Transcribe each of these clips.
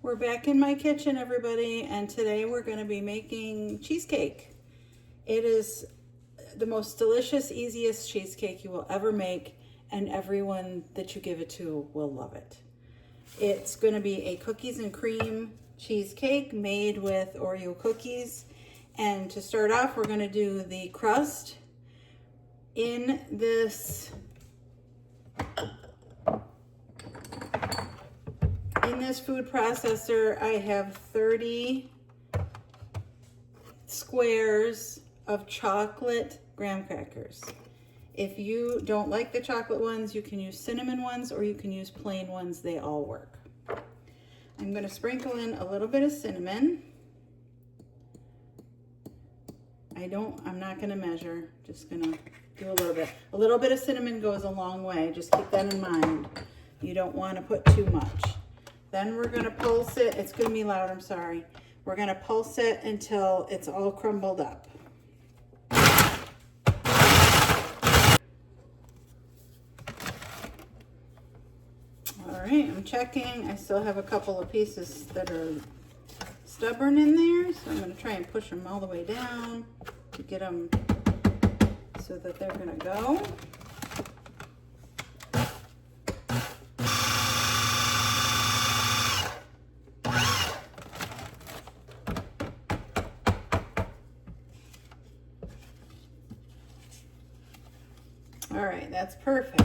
We're back in my kitchen, everybody, and today we're going to be making cheesecake. It is the most delicious, easiest cheesecake you will ever make, and everyone that you give it to will love it. It's going to be a cookies and cream cheesecake made with Oreo cookies. And to start off, we're going to do the crust. In this food processor, I have 30 squares of chocolate graham crackers. If you don't like the chocolate ones, you can use cinnamon ones or you can use plain ones. They all work. I'm going to sprinkle in a little bit of cinnamon. I'm not going to measure, just going to do a little bit. A little bit of cinnamon goes a long way. Just keep that in mind. You don't want to put too much. Then we're going to pulse it. It's going to be loud, I'm sorry. We're going to pulse it until it's all crumbled up. All right, I'm checking. I still have a couple of pieces that are stubborn in there, so I'm going to try and push them all the way down to get them so that they're going to go. All right, that's perfect.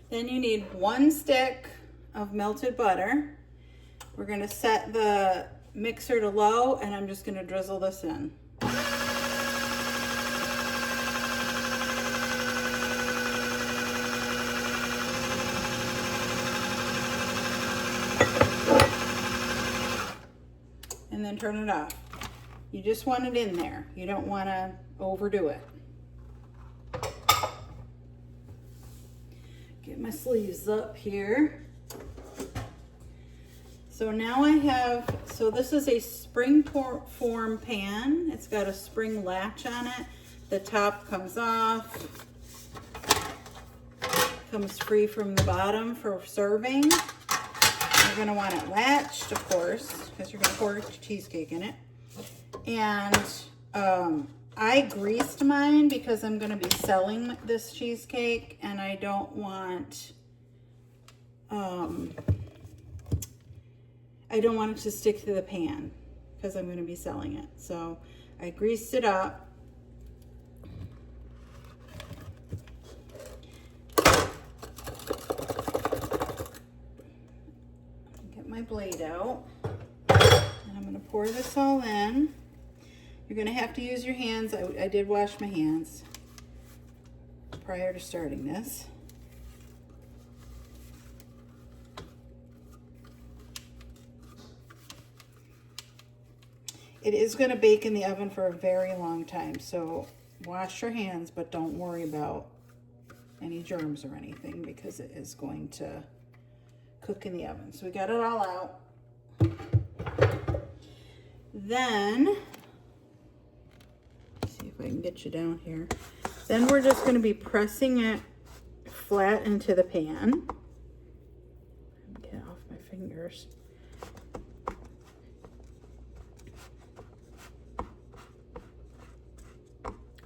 Then you need 1 stick of melted butter. We're going to set the mixer to low, and I'm just going to drizzle this in. And then turn it off. You just want it in there. You don't want to overdo it. Get my sleeves up here. So now I have, this is a spring form pan. It's got a spring latch on it. The top comes off. Comes free from the bottom for serving. You're gonna want it latched, of course, because you're gonna pour cheesecake in it. And I greased mine because I'm gonna be selling this cheesecake, and I don't want it to stick to the pan because I'm gonna be selling it. So I greased it up. Get my blade out, and I'm gonna pour this all in. You're gonna have to use your hands. I did wash my hands prior to starting this. It is gonna bake in the oven for a very long time, so wash your hands, but don't worry about any germs or anything because it is going to cook in the oven. So we got it all out. Then, see if I can get you down here. Then we're just going to be pressing it flat into the pan. Get off my fingers.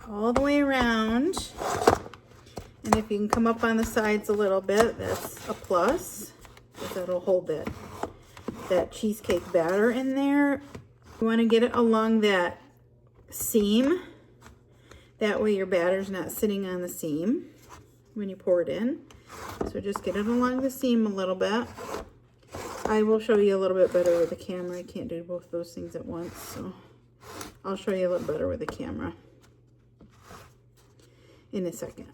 All the way around. And if you can come up on the sides a little bit, that's a plus, because that'll hold that cheesecake batter in there. You want to get it along that seam. That way your batter's not sitting on the seam when you pour it in. So just get it along the seam a little bit. I will show you a little bit better with the camera. I can't do both those things at once, so I'll show you a little better with the camera in a second.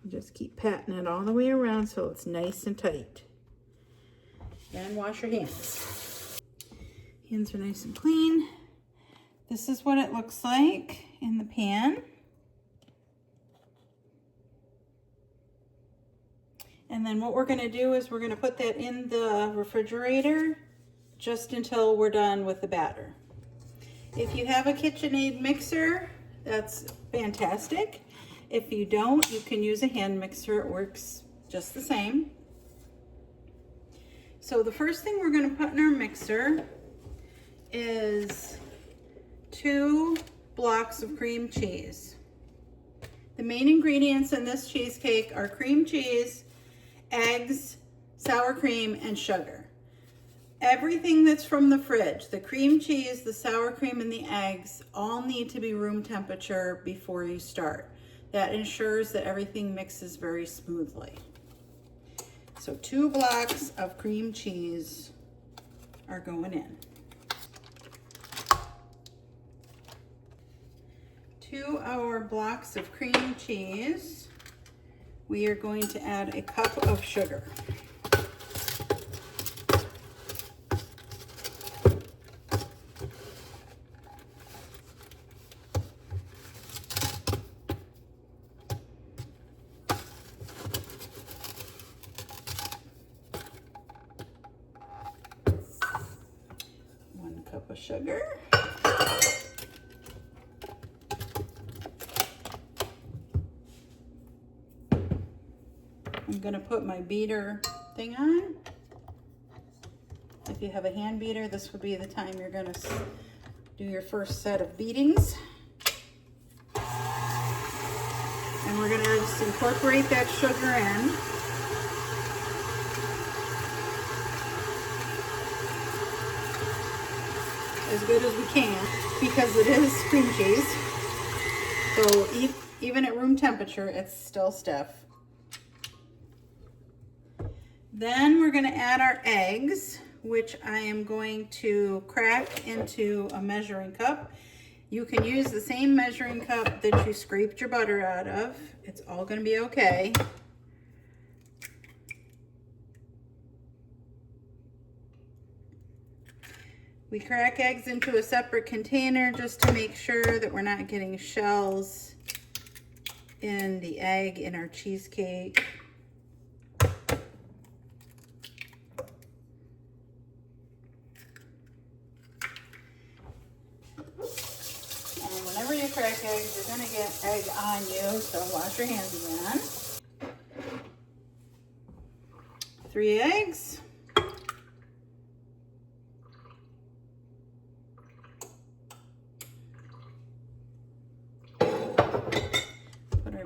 Just keep patting it all the way around so it's nice and tight. Then wash your hands. Hands are nice and clean. This is what it looks like in the pan. And then what we're going to do is we're going to put that in the refrigerator just until we're done with the batter. If you have a KitchenAid mixer, that's fantastic. If you don't, you can use a hand mixer. It works just the same. So the first thing we're going to put in our mixer is 2 blocks of cream cheese. The main ingredients in this cheesecake are cream cheese, eggs, sour cream, and sugar. Everything that's from the fridge, the cream cheese, the sour cream, and the eggs, all need to be room temperature before you start. That ensures that everything mixes very smoothly. So 2 blocks of cream cheese are going in. To our blocks of cream cheese, we are going to add a cup of sugar. Of sugar. I'm going to put my beater thing on. If you have a hand beater, this would be the time you're going to do your first set of beatings. And we're going to just incorporate that sugar in. As good as we can, because it is cream cheese. So even at room temperature, it's still stiff. Then we're going to add our eggs, which I am going to crack into a measuring cup. You can use the same measuring cup that you scraped your butter out of. It's all going to be okay. We crack eggs into a separate container just to make sure that we're not getting shells in the egg in our cheesecake. And whenever you crack eggs, you're going to get egg on you, so wash your hands again. 3 eggs.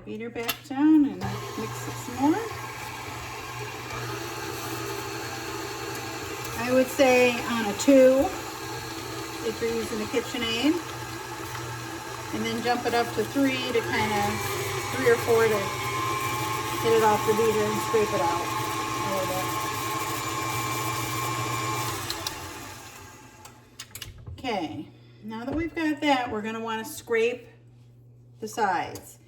Beater back down and mix it some more. I would say on a 2 if you're using a KitchenAid, and then jump it up to 3 to kind of 3 or 4 to get it off the beater and scrape it out a little bit. Okay, now that we've got that, we're going to want to scrape the sides.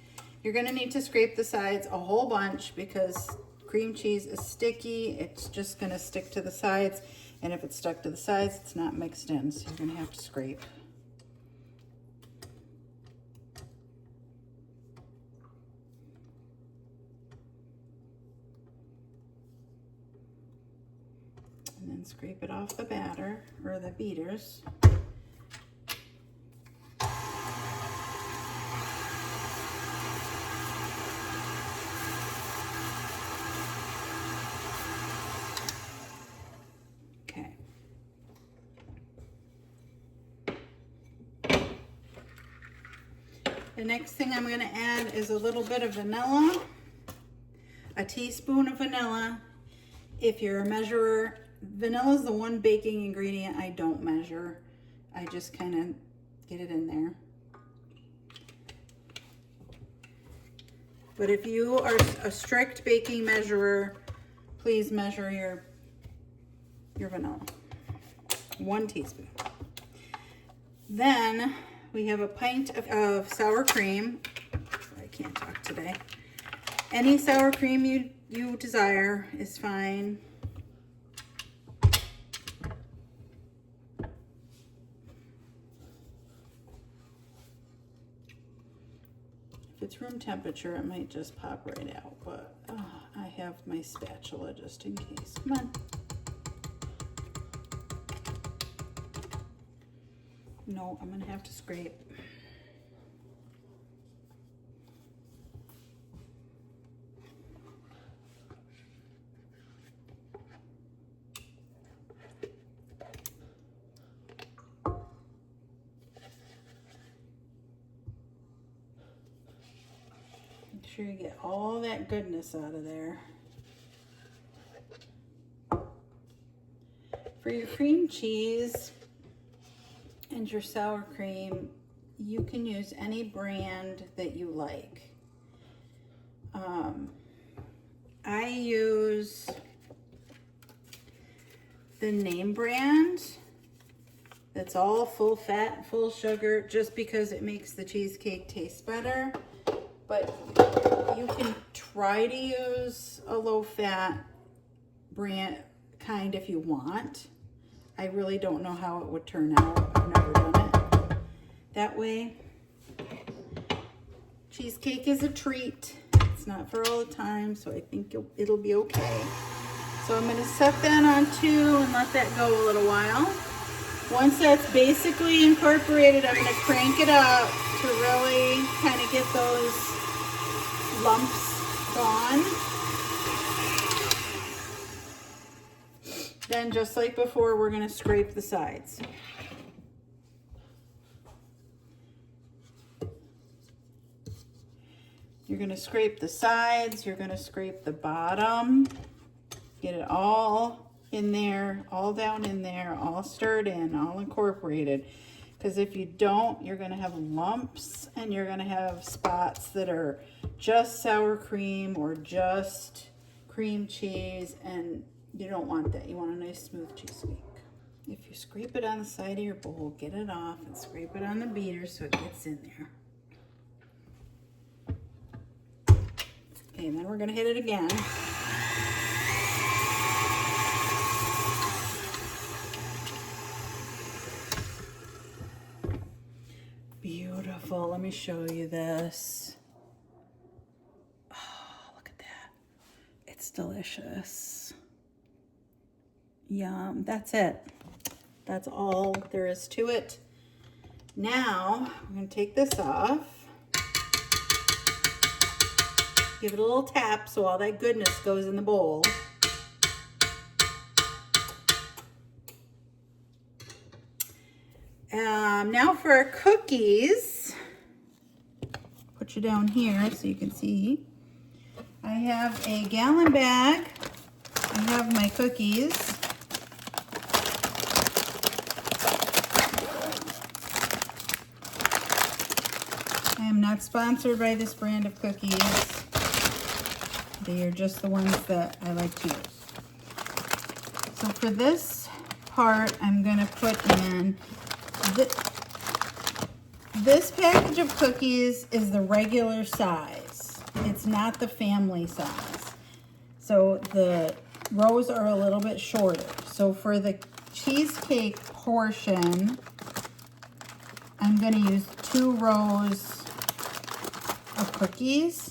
You're going to need to scrape the sides a whole bunch because cream cheese is sticky. It's just going to stick to the sides, and if it's stuck to the sides, it's not mixed in, so you're going to have to scrape. And then scrape it off the batter or the beaters. The next thing I'm going to add is a little bit of vanilla, a teaspoon of vanilla. If you're a measurer, vanilla is the one baking ingredient I don't measure. I just kind of get it in there. But if you are a strict baking measurer, please measure your vanilla. 1 teaspoon. Then we have a pint of sour cream. I can't talk today. Any sour cream you desire is fine. If it's room temperature, it might just pop right out, but I have my spatula just in case. Come on. No, I'm gonna have to scrape. Make sure you get all that goodness out of there. For your cream cheese and your sour cream, you can use any brand that you like. I use the name brand that's all full fat, full sugar, just because it makes the cheesecake taste better. But you can try to use a low fat brand kind if you want. I really don't know how it would turn out. I've never done it that way. Cheesecake is a treat. It's not for all the time, so I think it'll be okay. So I'm going to set that on 2 and let that go a little while. Once that's basically incorporated, I'm going to crank it up to really kind of get those lumps gone. Then, just like before, we're going to scrape the sides. You're going to scrape the sides, you're going to scrape the bottom, get it all in there, all down in there, all stirred in, all incorporated. Because if you don't, you're going to have lumps and you're going to have spots that are just sour cream or just cream cheese, and you don't want that. You want a nice smooth cheesecake. If you scrape it on the side of your bowl, get it off and scrape it on the beater so it gets in there. Okay, then we're going to hit it again. Beautiful. Let me show you this. Oh, look at that. It's delicious. Yum. That's it. That's all there is to it. Now, I'm going to take this off. Give it a little tap so all that goodness goes in the bowl. Now for our cookies. Put you down here so you can see. I have a gallon bag. I have my cookies. I am not sponsored by this brand of cookies. They are just the ones that I like to use. So for this part, I'm going to put in this package of cookies is the regular size. It's not the family size. So the rows are a little bit shorter. So for the cheesecake portion, I'm going to use 2 rows of cookies.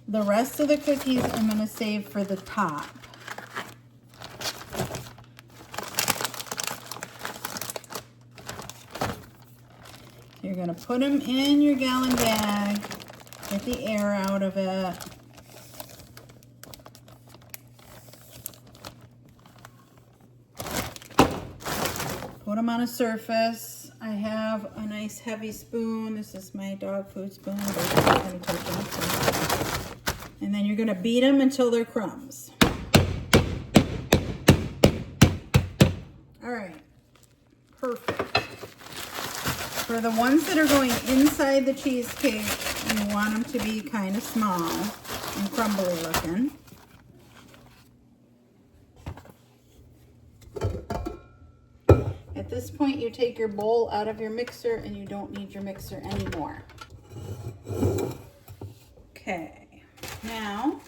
The rest of the cookies I'm going to save for the top. You're going to put them in your gallon bag, get the air out of it. Put them on a surface. I have a nice heavy spoon. This is my dog food spoon. And then you're going to beat them until they're crumbs. All right, perfect. For the ones that are going inside the cheesecake, you want them to be kind of small and crumbly looking. At this point, you take your bowl out of your mixer and you don't need your mixer anymore. Okay, now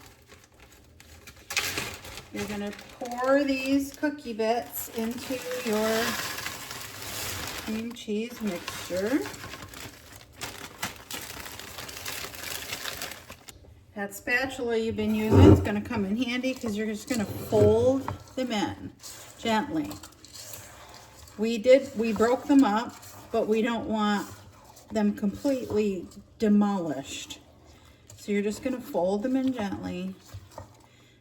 you're going to pour these cookie bits into your cream cheese mixture. That spatula you've been using is going to come in handy because you're just going to fold them in gently. We broke them up but we don't want them completely demolished. So you're just going to fold them in gently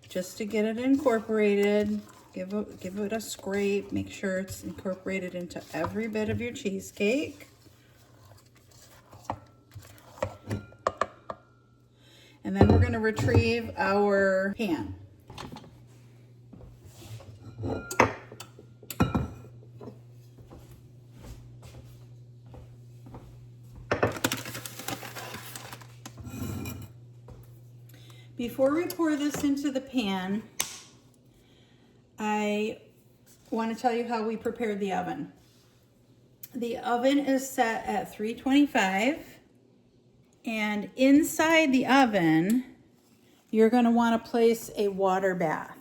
just to get it incorporated. Give it a scrape. Make sure it's incorporated into every bit of your cheesecake. And then we're going to retrieve our pan. Before we pour this into the pan, I want to tell you how we prepared the oven. The oven is set at 325, and inside the oven, you're going to want to place a water bath.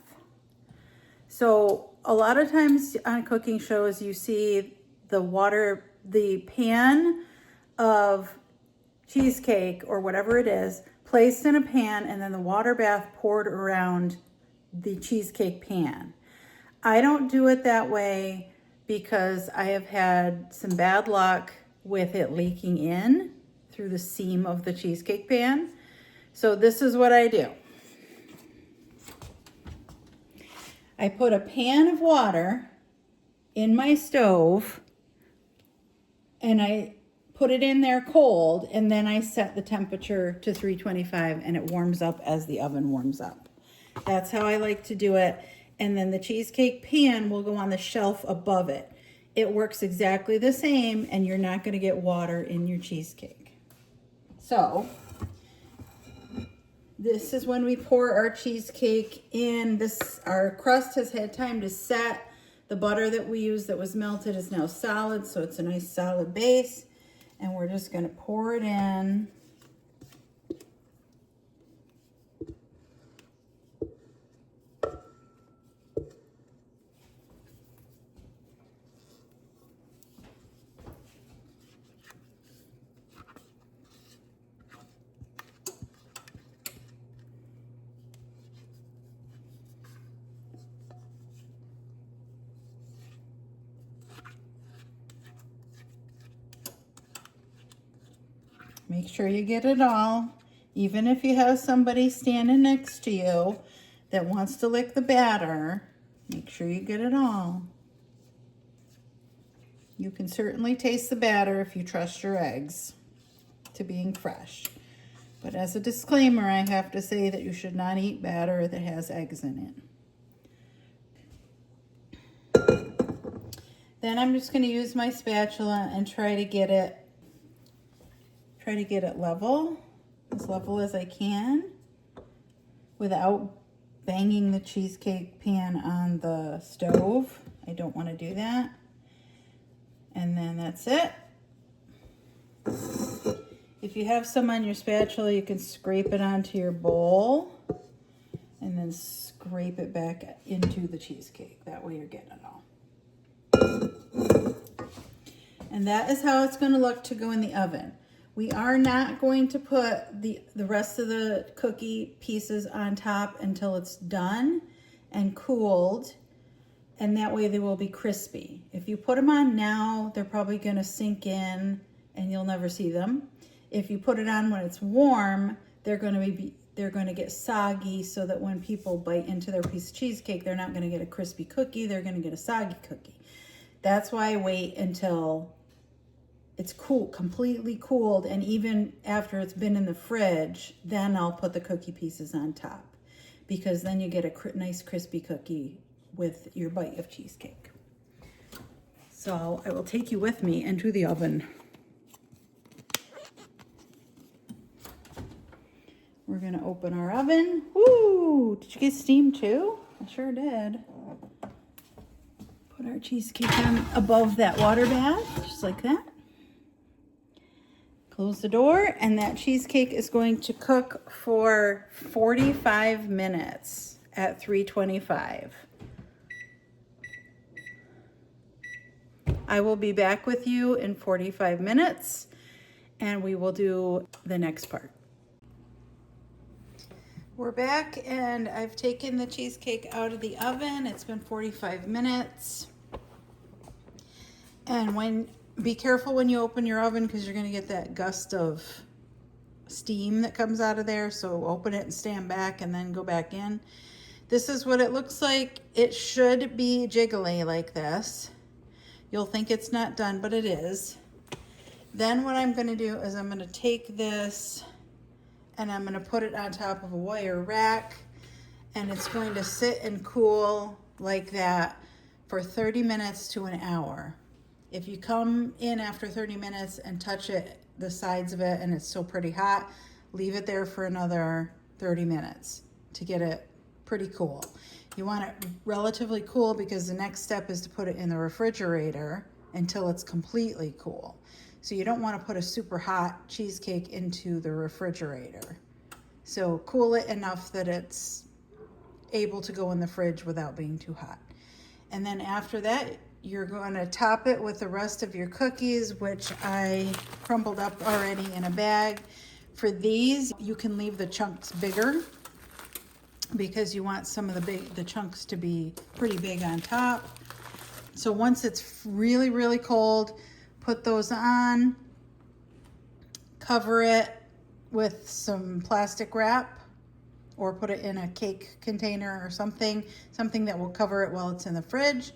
So a lot of times on cooking shows, you see the pan of cheesecake or whatever it is placed in a pan and then the water bath poured around the cheesecake pan. I don't do it that way because I have had some bad luck with it leaking in through the seam of the cheesecake pan. So this is what I do. I put a pan of water in my stove and I put it in there cold, and then I set the temperature to 325 and it warms up as the oven warms up. That's how I like to do it. And then the cheesecake pan will go on the shelf above it. It works exactly the same, and you're not going to get water in your cheesecake. So this is when we pour our cheesecake in. Our crust has had time to set. The butter that we used that was melted is now solid, so it's a nice solid base. And we're just going to pour it in. Make sure you get it all. Even if you have somebody standing next to you that wants to lick the batter, make sure you get it all. You can certainly taste the batter if you trust your eggs to being fresh. But as a disclaimer, I have to say that you should not eat batter that has eggs in it. Then I'm just going to use my spatula and try to get it level, as level as I can, without banging the cheesecake pan on the stove. I don't want to do that. And then that's it. If you have some on your spatula, you can scrape it onto your bowl and then scrape it back into the cheesecake. That way you're getting it all. And that is how it's going to look to go in the oven. We are not going to put the rest of the cookie pieces on top until it's done and cooled, and that way they will be crispy. If you put them on now, they're probably going to sink in and you'll never see them. If you put it on when it's warm, they're going to get soggy, so that when people bite into their piece of cheesecake, they're not going to get a crispy cookie, they're going to get a soggy cookie. That's why I wait until it's cool, completely cooled, and even after it's been in the fridge, then I'll put the cookie pieces on top, because then you get a nice crispy cookie with your bite of cheesecake. So I will take you with me into the oven. We're gonna open our oven. Woo! Did you get steam too? I sure did. Put our cheesecake on above that water bath, just like that. Close the door, and that cheesecake is going to cook for 45 minutes at 325. I will be back with you in 45 minutes, and we will do the next part. We're back, and I've taken the cheesecake out of the oven. It's been 45 minutes. And when Be careful when you open your oven because you're going to get that gust of steam that comes out of there. So open it and stand back and then go back in. This is what it looks like. It should be jiggly like this. You'll think it's not done, but it is. Then what I'm going to do is I'm going to take this and I'm going to put it on top of a wire rack, and it's going to sit and cool like that for 30 minutes to an hour. If you come in after 30 minutes and touch it, the sides of it, and it's still pretty hot, leave it there for another 30 minutes to get it pretty cool. You want it relatively cool because the next step is to put it in the refrigerator until it's completely cool. So you don't want to put a super hot cheesecake into the refrigerator. So cool it enough that it's able to go in the fridge without being too hot. And then after that, you're going to top it with the rest of your cookies, which I crumbled up already in a bag. For these, you can leave the chunks bigger because you want some of the chunks to be pretty big on top. So once it's really, really cold, put those on, cover it with some plastic wrap, or put it in a cake container or something that will cover it while it's in the fridge,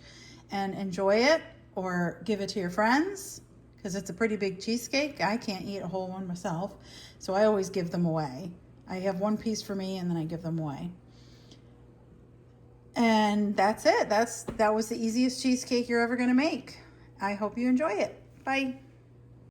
and enjoy it or give it to your friends because it's a pretty big cheesecake. I can't eat a whole one myself, so I always give them away. I have one piece for me and then I give them away. And that's it. That was the easiest cheesecake you're ever going to make. I hope you enjoy it. Bye.